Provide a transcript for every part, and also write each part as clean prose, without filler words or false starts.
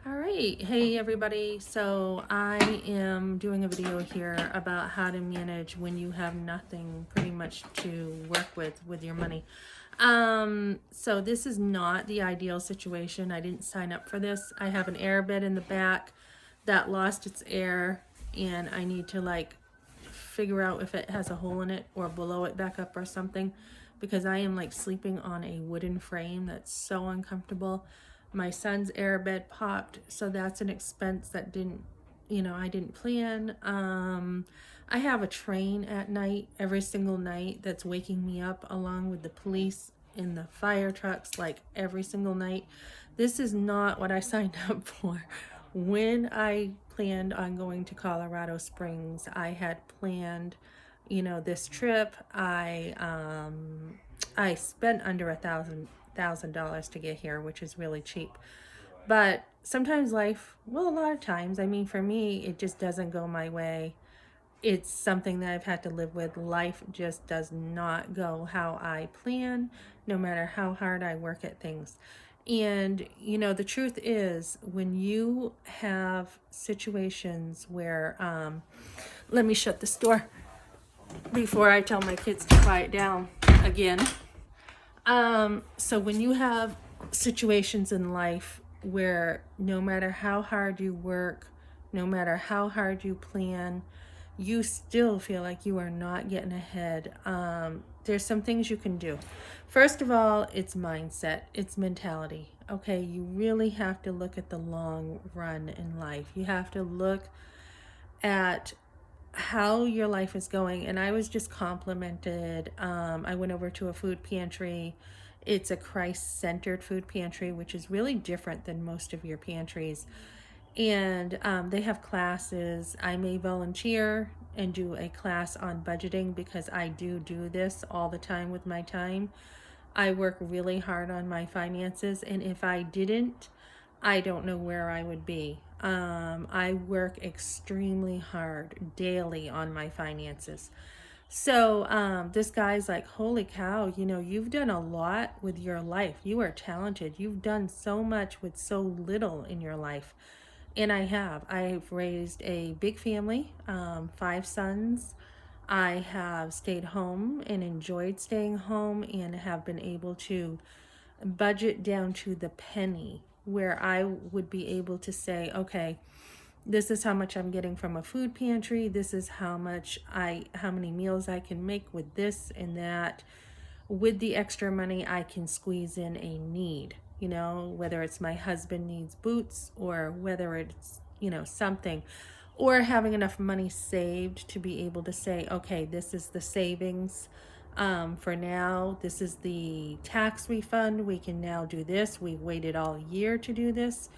All right. Hey, everybody. So I am doing a video here about how to manage when you have nothing pretty much to work with your money. So this is not the ideal situation. I didn't sign up for this. I have an air bed in the back that lost its air, and I need to figure out if it has a hole in it or blow it back up or something, because I am sleeping on a wooden frame that's so uncomfortable. My son's airbed popped, so that's an expense that I didn't plan. I have a train at night every single night that's waking me up, along with the police and the fire trucks, every single night. This is not what I signed up for. When I planned on going to Colorado Springs, I had planned, this trip. I spent under $1,000 to get here, which is really cheap. But sometimes life, well, a lot of times, I mean, for me, it just doesn't go my way. It's something that I've had to live with. Life just does not go how I plan, no matter how hard I work at things. And, the truth is, when you have situations where, let me shut this door before I tell my kids to quiet down again. So when you have situations in life where no matter how hard you work, no matter how hard you plan, you still feel like you are not getting ahead, there's some things you can do. First of all, it's mindset, it's mentality. Okay, you really have to look at the long run in life. You have to look at how your life is going. And I was just complimented. I went over to a food pantry. It's a Christ-centered food pantry, which is really different than most of your pantries. And they have classes. I may volunteer and do a class on budgeting, because I do this all the time with my time. I work really hard on my finances, and if I didn't, I don't know where I would be. I work extremely hard daily on my finances. So this guy's like, holy cow, you've done a lot with your life. You are talented. You've done so much with so little in your life. And I have. I've raised a big family, 5 sons. I have stayed home and enjoyed staying home, and have been able to budget down to the penny, where I would be able to say, okay, this is how much I'm getting from a food pantry. This is how many meals I can make with this and that. With the extra money, I can squeeze in a need, whether it's my husband needs boots, or whether it's, something, or having enough money saved to be able to say, okay, this is the savings. For now, this is the tax refund. We can now do this. We waited all year to do this.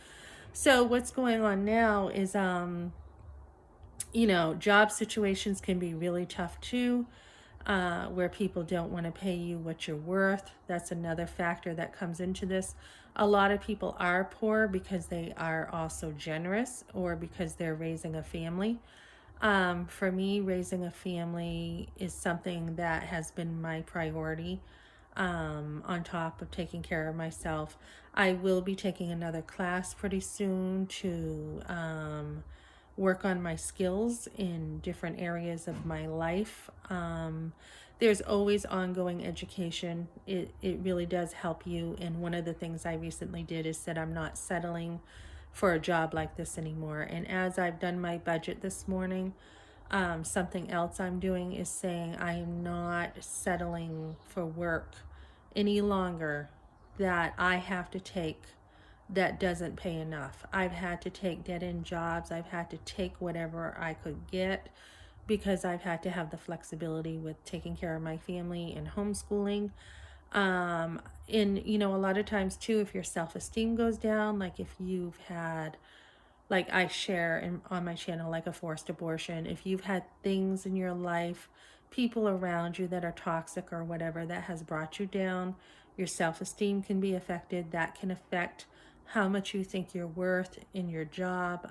So what's going on now is, job situations can be really tough too, where people don't want to pay you what you're worth. That's another factor that comes into this. A lot of people are poor because they are also generous, or because they're raising a family. For me, raising a family is something that has been my priority, on top of taking care of myself. I will be taking another class pretty soon to work on my skills in different areas of my life. There's always ongoing education. It really does help you. And one of the things I recently did is said I'm not settling for a job like this anymore. And as I've done my budget this morning, something else I'm doing is saying I am not settling for work any longer that I have to take that doesn't pay enough. I've had to take dead-end jobs. I've had to take whatever I could get, because I've had to have the flexibility with taking care of my family and homeschooling. And a lot of times too, if your self-esteem goes down, like if you've had, like I share on my channel, like a forced abortion, if you've had things in your life, people around you that are toxic or whatever, that has brought you down, your self-esteem can be affected. That can affect how much you think you're worth in your job,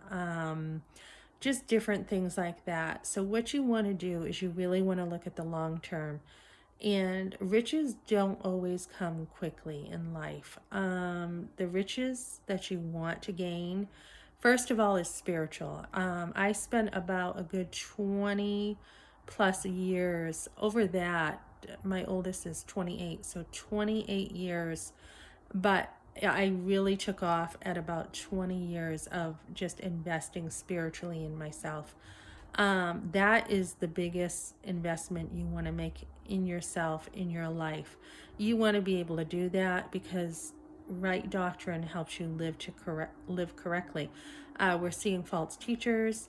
just different things like that. So what you want to do is you really want to look at the long term. And riches don't always come quickly in life. The riches that you want to gain, first of all, is spiritual. I spent about a good 20 plus years over that. My oldest is 28, so 28 years. But I really took off at about 20 years of just investing spiritually in myself. That is the biggest investment you want to make in yourself, in your life. You want to be able to do that because right doctrine helps you live correctly. We're seeing false teachers.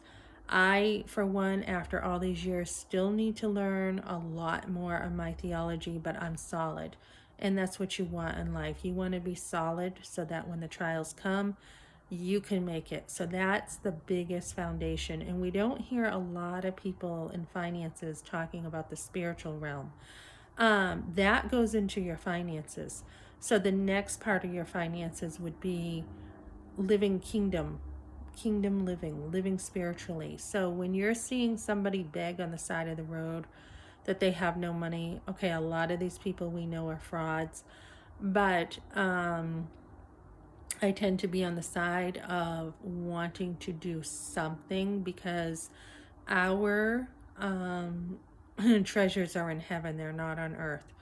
I, for one, after all these years, still need to learn a lot more of my theology, but I'm solid. And that's what you want in life. You want to be solid so that when the trials come, you can make it. So that's the biggest foundation. And we don't hear a lot of people in finances talking about the spiritual realm. That goes into your finances. So the next part of your finances would be living kingdom living spiritually. So when you're seeing somebody beg on the side of the road that they have no money, okay, a lot of these people we know are frauds, but I tend to be on the side of wanting to do something because our treasures are in heaven, they're not on earth.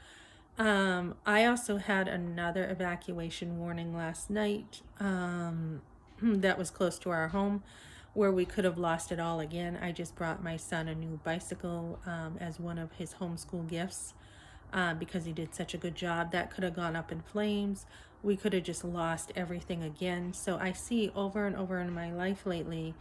I also had another evacuation warning last night that was close to our home where we could have lost it all again. I just brought my son a new bicycle as one of his homeschool gifts because he did such a good job. That could have gone up in flames. We could have just lost everything again. So I see over and over in my life lately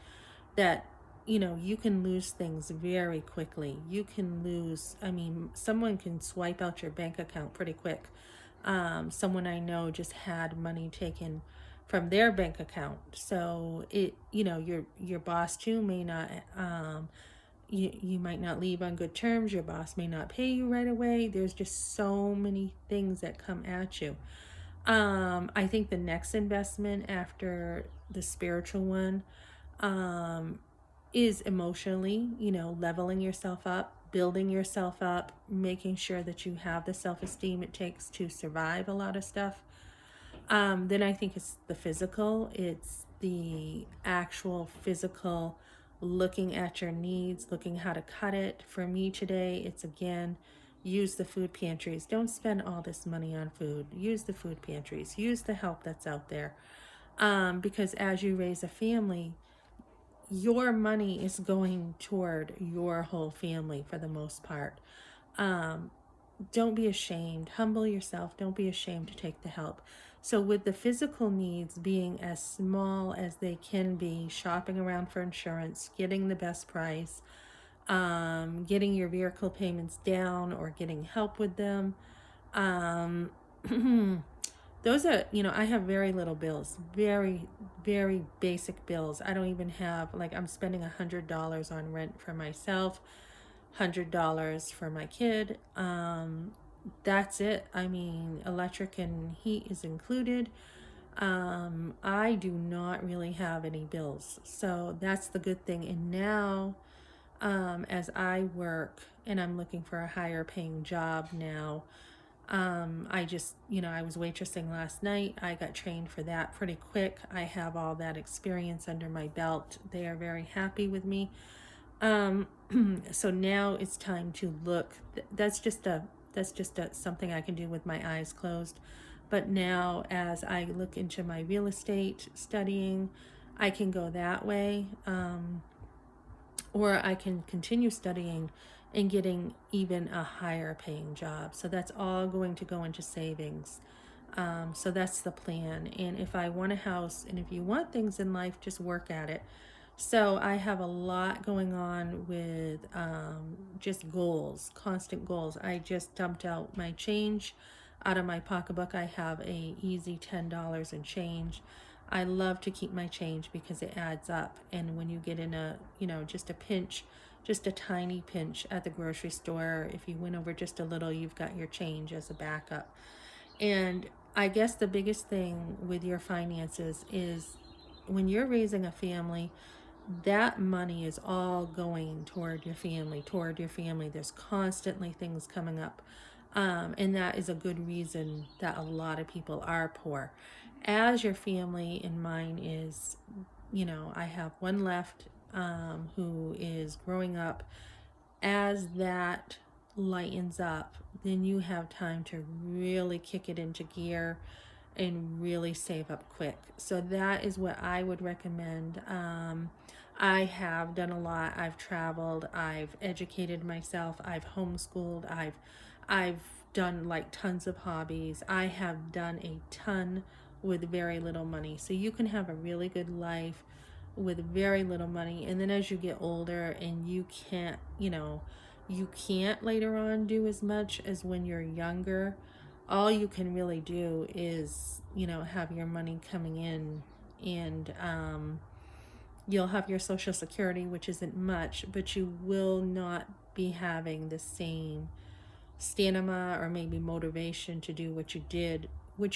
that you can lose things very quickly. You can lose, I mean, someone can swipe out your bank account pretty quick. Someone I know just had money taken from their bank account. So your boss too may not you might not leave on good terms. Your boss may not pay you right away. There's just so many things that come at you. I think the next investment after the spiritual one is emotionally, leveling yourself up, building yourself up, making sure that you have the self-esteem it takes to survive a lot of stuff. Then I think it's the physical. It's the actual physical looking at your needs, looking how to cut it. For me today, it's again, use the food pantries. Don't spend all this money on food. Use the food pantries. Use the help that's out there. Because as you raise a family, your money is going toward your whole family for the most part. Don't be ashamed. Humble yourself. Don't be ashamed to take the help. So with the physical needs being as small as they can be, shopping around for insurance, getting the best price, getting your vehicle payments down or getting help with them. Those are, I have very little bills, very, very basic bills. I don't even have, like, I'm spending $100 on rent for myself, $100 for my kid. That's it. I mean, electric and heat is included. I do not really have any bills. So that's the good thing. And now, as I work and I'm looking for a higher paying job now, I just, I was waitressing last night. I got trained for that pretty quick. I have all that experience under my belt. They are very happy with me. So now it's time to look. That's just something I can do with my eyes closed. But now as I look into my real estate studying, I can go that way. Or I can continue studying and getting even a higher paying job. So that's all going to go into savings. So that's the plan. And if I want a house, and if you want things in life, just work at it. So I have a lot going on with just goals, constant goals. I just dumped out my change out of my pocketbook. I have a easy $10 and change. I love to keep my change because it adds up. And when you get in just a pinch, just a tiny pinch at the grocery store, if you went over just a little, you've got your change as a backup. And I guess the biggest thing with your finances is when you're raising a family, that money is all going toward your family, There's constantly things coming up. And that is a good reason that a lot of people are poor. As your family and mine is, I have one left who is growing up. As that lightens up, then you have time to really kick it into gear and really save up quick. So that is what I would recommend. I have done a lot. I've traveled. I've educated myself. I've homeschooled. I've done like tons of hobbies. I have done a ton with very little money. So you can have a really good life with very little money. And then as you get older and you can't later on do as much as when you're younger, all you can really do is, have your money coming in, and you'll have your social security, which isn't much, but you will not be having the same stamina or maybe motivation to do what you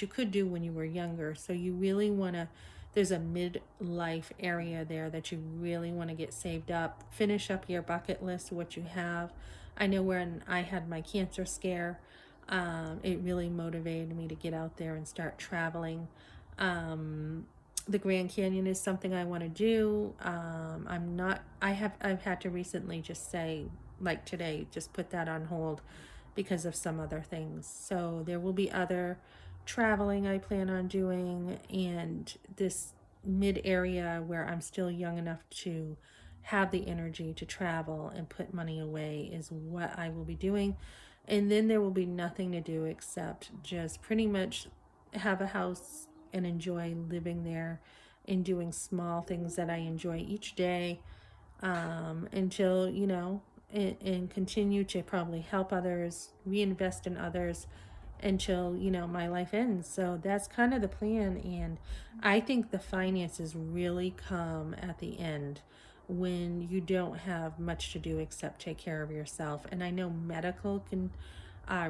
could do when you were younger. So you really want to, there's a midlife area there that you really want to get saved up, finish up your bucket list, what you have. I know when I had my cancer scare, it really motivated me to get out there and start traveling. The Grand Canyon is something I want to do. I've had to recently just say, like today, just put that on hold because of some other things. So there will be other traveling I plan on doing, and this mid area where I'm still young enough to have the energy to travel and put money away is what I will be doing. And then there will be nothing to do except just pretty much have a house and enjoy living there and doing small things that I enjoy each day, until, and continue to probably help others, reinvest in others until, my life ends. So that's kind of the plan. And I think the finances really come at the end when you don't have much to do except take care of yourself. And I know medical can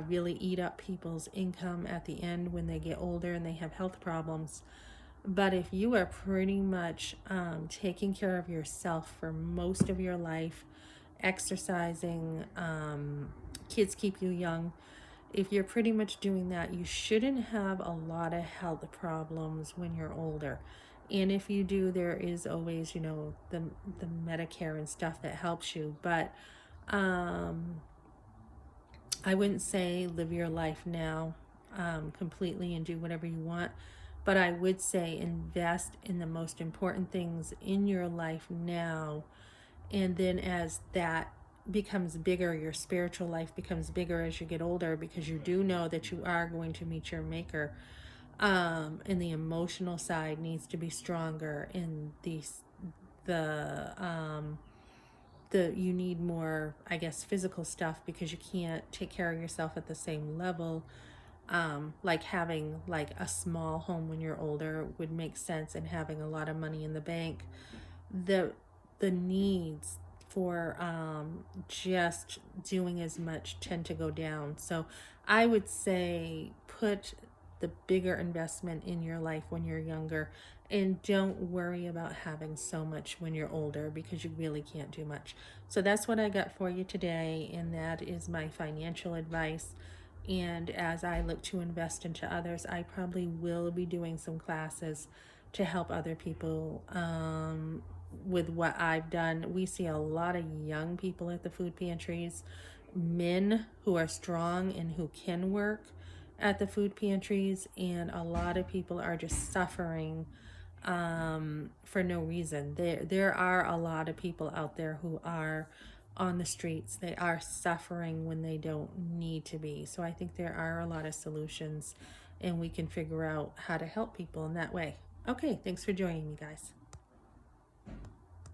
really eat up people's income at the end when they get older and they have health problems. But if you are pretty much taking care of yourself for most of your life, exercising, kids keep you young. If you're pretty much doing that, you shouldn't have a lot of health problems when you're older. And if you do, there is always, the Medicare and stuff that helps you. But I wouldn't say live your life now completely and do whatever you want. But I would say invest in the most important things in your life now. And then as that becomes bigger, your spiritual life becomes bigger as you get older, because you do know that you are going to meet your maker. And the emotional side needs to be stronger, and you need more, I guess, physical stuff, because you can't take care of yourself at the same level. Like having like a small home when you're older would make sense, and having a lot of money in the bank. The needs for just doing as much tend to go down. So I would say put the bigger investment in your life when you're younger, and don't worry about having so much when you're older, because you really can't do much. So that's what I got for you today, and that is my financial advice. And as I look to invest into others, I probably will be doing some classes to help other people with what I've done. We see a lot of young people at the food pantries, men who are strong and who can work at the food pantries, and a lot of people are just suffering for no reason. There are a lot of people out there who are on the streets. They are suffering when they don't need to be. So I think there are a lot of solutions, and we can figure out how to help people in that way. Okay, thanks for joining me, guys.